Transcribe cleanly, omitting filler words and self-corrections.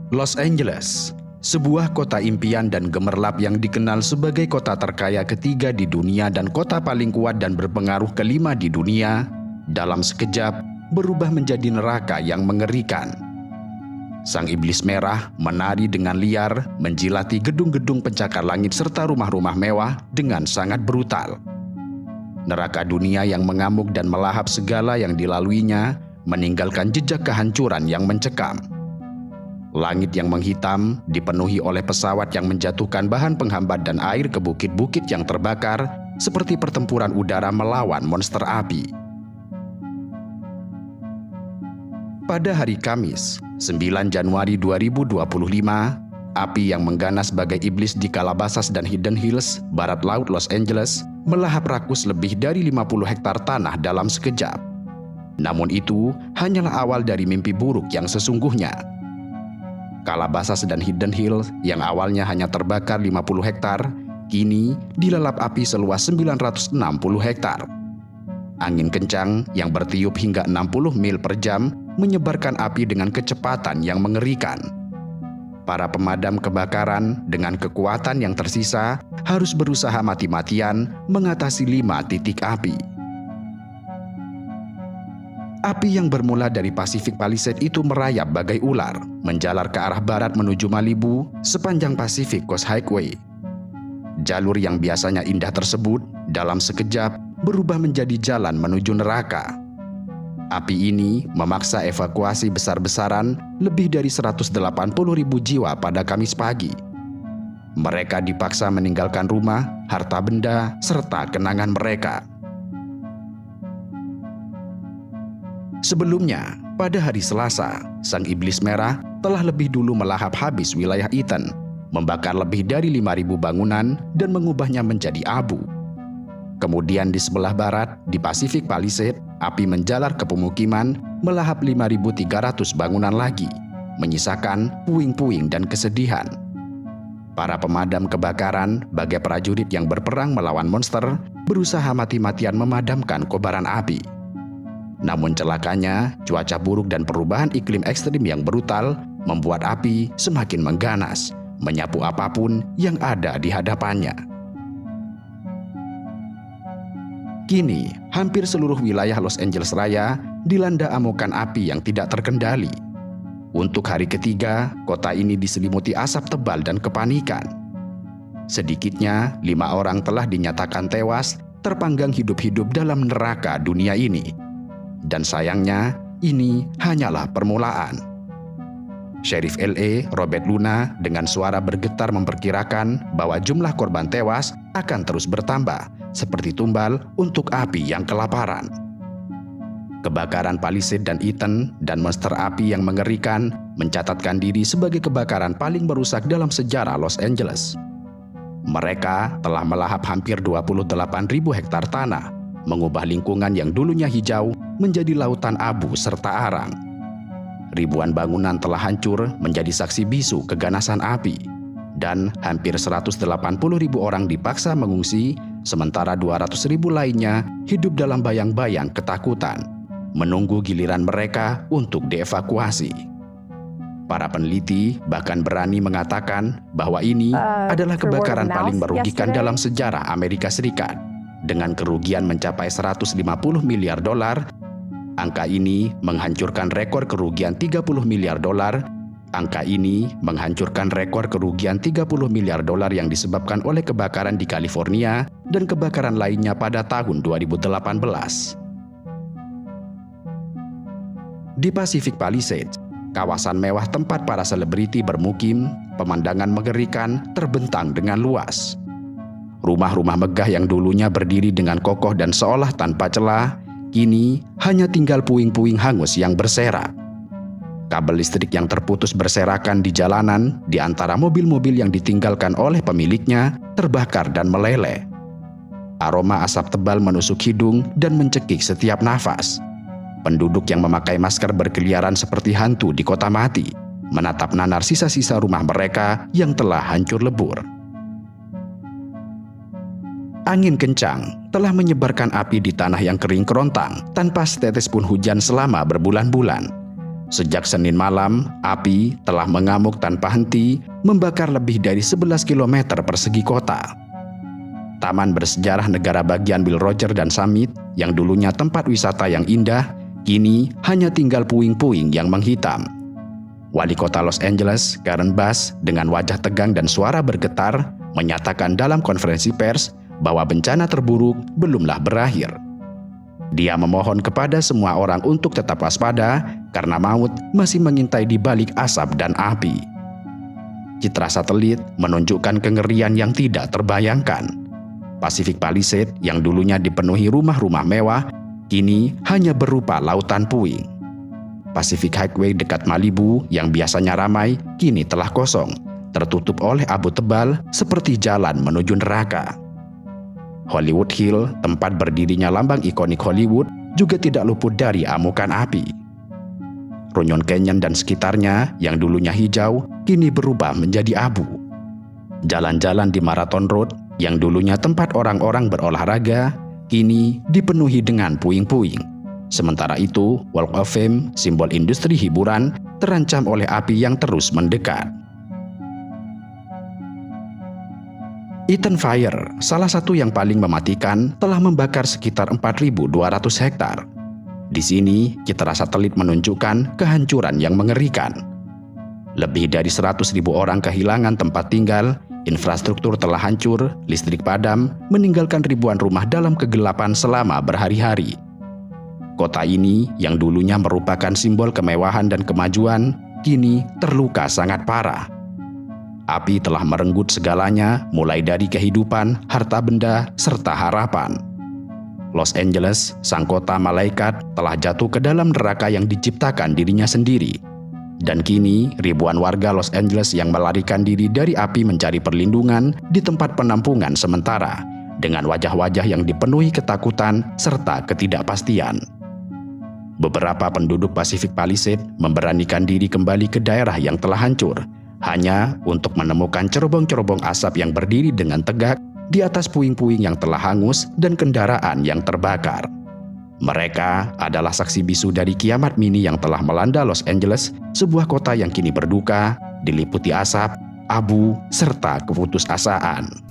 Los Angeles, sebuah kota impian dan gemerlap yang dikenal sebagai kota terkaya ketiga di dunia dan kota paling kuat dan berpengaruh kelima di dunia, dalam sekejap berubah menjadi neraka yang mengerikan. Sang iblis merah menari dengan liar, menjilati gedung-gedung pencakar langit serta rumah-rumah mewah dengan sangat brutal. Neraka dunia yang mengamuk dan melahap segala yang dilaluinya, meninggalkan jejak kehancuran yang mencekam. Langit yang menghitam dipenuhi oleh pesawat yang menjatuhkan bahan penghambat dan air ke bukit-bukit yang terbakar, seperti pertempuran udara melawan monster api. Pada hari Kamis, 9 Januari 2025, api yang mengganas bagai iblis di Calabasas dan Hidden Hills, barat laut Los Angeles, melahap rakus lebih dari 50 hektar tanah dalam sekejap. Namun itu hanyalah awal dari mimpi buruk yang sesungguhnya. Calabasas dan Hidden Hills yang awalnya hanya terbakar 50 hektar, kini dilalap api seluas 960 hektar. Angin kencang yang bertiup hingga 60 mil per jam menyebarkan api dengan kecepatan yang mengerikan. Para pemadam kebakaran dengan kekuatan yang tersisa harus berusaha mati-matian mengatasi 5 titik api. Api yang bermula dari Pacific Palisades itu merayap bagai ular, menjalar ke arah barat menuju Malibu sepanjang Pacific Coast Highway. Jalur yang biasanya indah tersebut dalam sekejap berubah menjadi jalan menuju neraka. Api ini memaksa evakuasi besar-besaran lebih dari 180.000 jiwa pada Kamis pagi. Mereka dipaksa meninggalkan rumah, harta benda, serta kenangan mereka. Sebelumnya, pada hari Selasa, sang iblis merah telah lebih dulu melahap habis wilayah Eaton, membakar lebih dari 5.000 bangunan dan mengubahnya menjadi abu. Kemudian di sebelah barat, di Pacific Palisades, api menjalar ke pemukiman, melahap 5.300 bangunan lagi, menyisakan puing-puing dan kesedihan. Para pemadam kebakaran, bagai prajurit yang berperang melawan monster, berusaha mati-matian memadamkan kobaran api. Namun celakanya, cuaca buruk dan perubahan iklim ekstrim yang brutal membuat api semakin mengganas, menyapu apapun yang ada di hadapannya. Kini, hampir seluruh wilayah Los Angeles Raya dilanda amukan api yang tidak terkendali. Untuk hari ketiga, kota ini diselimuti asap tebal dan kepanikan. Sedikitnya 5 orang telah dinyatakan tewas, terpanggang hidup-hidup dalam neraka dunia ini. Dan sayangnya, ini hanyalah permulaan. Sheriff LA, Robert Luna, dengan suara bergetar memperkirakan bahwa jumlah korban tewas akan terus bertambah, seperti tumbal untuk api yang kelaparan. Kebakaran Palisades dan Eaton dan monster api yang mengerikan mencatatkan diri sebagai kebakaran paling merusak dalam sejarah Los Angeles. Mereka telah melahap hampir 28.000 hektar tanah, mengubah lingkungan yang dulunya hijau menjadi lautan abu serta arang. Ribuan bangunan telah hancur menjadi saksi bisu keganasan api, dan hampir 180.000 orang dipaksa mengungsi, sementara 200.000 lainnya hidup dalam bayang-bayang ketakutan, menunggu giliran mereka untuk dievakuasi. Para peneliti bahkan berani mengatakan bahwa ini adalah kebakaran paling merugikan dalam sejarah Amerika Serikat, dengan kerugian mencapai 150 miliar dolar. Angka ini menghancurkan rekor kerugian 30 miliar dolar. Angka ini menghancurkan rekor kerugian 30 miliar dolar yang disebabkan oleh kebakaran di California dan kebakaran lainnya pada tahun 2018. Di Pacific Palisades, kawasan mewah tempat para selebriti bermukim, pemandangan mengerikan terbentang dengan luas. Rumah-rumah megah yang dulunya berdiri dengan kokoh dan seolah tanpa celah, kini hanya tinggal puing-puing hangus yang berserak. Kabel listrik yang terputus berserakan di jalanan di antara mobil-mobil yang ditinggalkan oleh pemiliknya terbakar dan meleleh. Aroma asap tebal menusuk hidung dan mencekik setiap nafas. Penduduk yang memakai masker berkeliaran seperti hantu di kota mati, menatap nanar sisa-sisa rumah mereka yang telah hancur lebur. Angin kencang telah menyebarkan api di tanah yang kering kerontang tanpa setetes pun hujan selama berbulan-bulan. Sejak Senin malam, api telah mengamuk tanpa henti, membakar lebih dari 11 km persegi kota. Taman bersejarah negara bagian Will Rogers dan Summit, yang dulunya tempat wisata yang indah, kini hanya tinggal puing-puing yang menghitam. Wali kota Los Angeles, Karen Bass, dengan wajah tegang dan suara bergetar, menyatakan dalam konferensi pers bahwa bencana terburuk belumlah berakhir. Dia memohon kepada semua orang untuk tetap waspada karena maut masih mengintai di balik asap dan api. Citra satelit menunjukkan kengerian yang tidak terbayangkan. Pacific Palisades yang dulunya dipenuhi rumah-rumah mewah, kini hanya berupa lautan puing. Pacific Highway dekat Malibu yang biasanya ramai, kini telah kosong, tertutup oleh abu tebal seperti jalan menuju neraka. Hollywood Hill, tempat berdirinya lambang ikonik Hollywood, juga tidak luput dari amukan api. Runyon Canyon dan sekitarnya yang dulunya hijau, kini berubah menjadi abu. Jalan-jalan di Marathon Road, yang dulunya tempat orang-orang berolahraga, kini dipenuhi dengan puing-puing. Sementara itu, Walk of Fame, simbol industri hiburan, terancam oleh api yang terus mendekat. Eaton Fire, salah satu yang paling mematikan, telah membakar sekitar 4.200 hektar. Di sini, citra satelit menunjukkan kehancuran yang mengerikan. Lebih dari 100.000 orang kehilangan tempat tinggal, infrastruktur telah hancur, listrik padam, meninggalkan ribuan rumah dalam kegelapan selama berhari-hari. Kota ini, yang dulunya merupakan simbol kemewahan dan kemajuan, kini terluka sangat parah. Api telah merenggut segalanya, mulai dari kehidupan, harta benda, serta harapan. Los Angeles, sang kota malaikat, telah jatuh ke dalam neraka yang diciptakan dirinya sendiri. Dan kini, ribuan warga Los Angeles yang melarikan diri dari api mencari perlindungan di tempat penampungan sementara, dengan wajah-wajah yang dipenuhi ketakutan serta ketidakpastian. Beberapa penduduk Pacific Palisades memberanikan diri kembali ke daerah yang telah hancur, hanya untuk menemukan cerobong-cerobong asap yang berdiri dengan tegak di atas puing-puing yang telah hangus dan kendaraan yang terbakar. Mereka adalah saksi bisu dari kiamat mini yang telah melanda Los Angeles, sebuah kota yang kini berduka, diliputi asap, abu, serta keputusasaan.